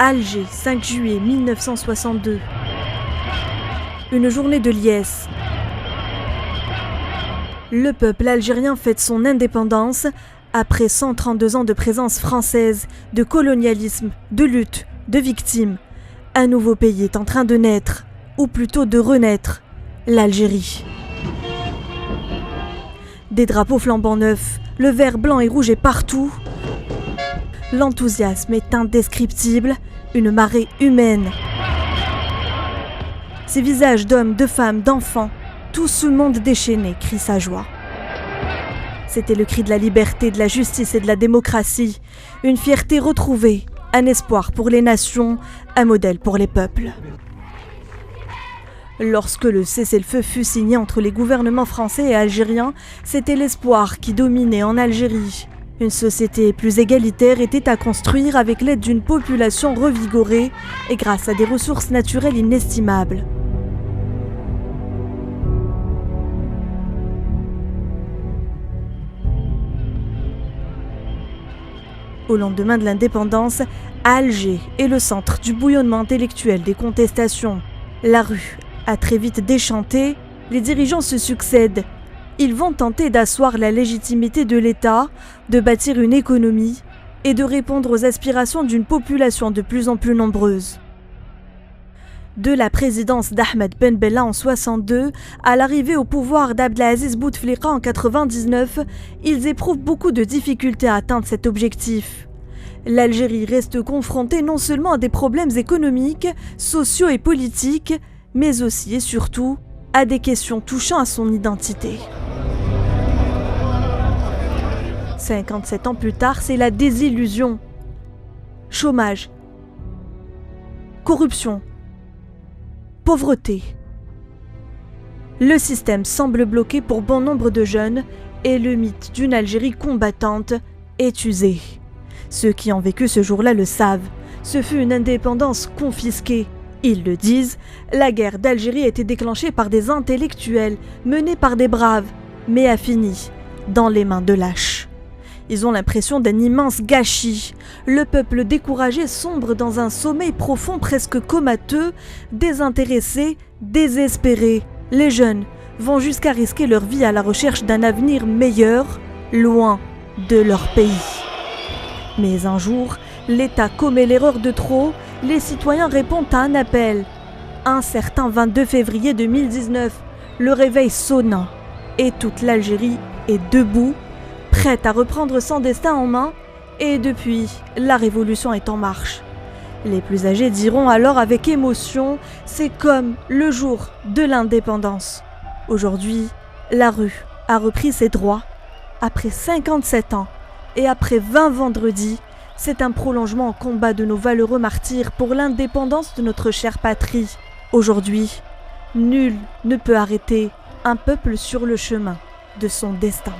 Alger, 5 juillet 1962. Une journée de liesse. Le peuple algérien fête son indépendance après 132 ans de présence française, de colonialisme, de lutte, de victimes. Un nouveau pays est en train de naître, ou plutôt de renaître, l'Algérie. Des drapeaux flambant neufs, le vert, blanc et rouge est partout. L'enthousiasme est indescriptible, une marée humaine. Ces visages d'hommes, de femmes, d'enfants, tout ce monde déchaîné crie sa joie. C'était le cri de la liberté, de la justice et de la démocratie, une fierté retrouvée, un espoir pour les nations, un modèle pour les peuples. Lorsque le cessez-le-feu fut signé entre les gouvernements français et algériens, c'était l'espoir qui dominait en Algérie. Une société plus égalitaire était à construire avec l'aide d'une population revigorée et grâce à des ressources naturelles inestimables. Au lendemain de l'indépendance, Alger est le centre du bouillonnement intellectuel des contestations. La rue a très vite déchanté, les dirigeants se succèdent. Ils vont tenter d'asseoir la légitimité de l'État, de bâtir une économie et de répondre aux aspirations d'une population de plus en plus nombreuse. De la présidence d'Ahmed Ben Bella en 62 à l'arrivée au pouvoir d'Abdelaziz Bouteflika en 99, ils éprouvent beaucoup de difficultés à atteindre cet objectif. L'Algérie reste confrontée non seulement à des problèmes économiques, sociaux et politiques, mais aussi et surtout à des questions touchant à son identité. 57 ans plus tard, c'est la désillusion. Chômage, corruption, pauvreté. Le système semble bloqué pour bon nombre de jeunes et le mythe d'une Algérie combattante est usé. Ceux qui ont vécu ce jour-là le savent. Ce fut une indépendance confisquée. Ils le disent, la guerre d'Algérie a été déclenchée par des intellectuels, menée par des braves, mais a fini dans les mains de lâches. Ils ont l'impression d'un immense gâchis. Le peuple découragé sombre dans un sommeil profond presque comateux, désintéressé, désespéré. Les jeunes vont jusqu'à risquer leur vie à la recherche d'un avenir meilleur, loin de leur pays. Mais un jour, l'État commet l'erreur de trop, les citoyens répondent à un appel. Un certain 22 février 2019, le réveil sonne et toute l'Algérie est debout, prête à reprendre son destin en main, et depuis, la révolution est en marche. Les plus âgés diront alors avec émotion, c'est comme le jour de l'indépendance. Aujourd'hui, la rue a repris ses droits. Après 57 ans et après 20 vendredis, c'est un prolongement en combat de nos valeureux martyrs pour l'indépendance de notre chère patrie. Aujourd'hui, nul ne peut arrêter un peuple sur le chemin de son destin.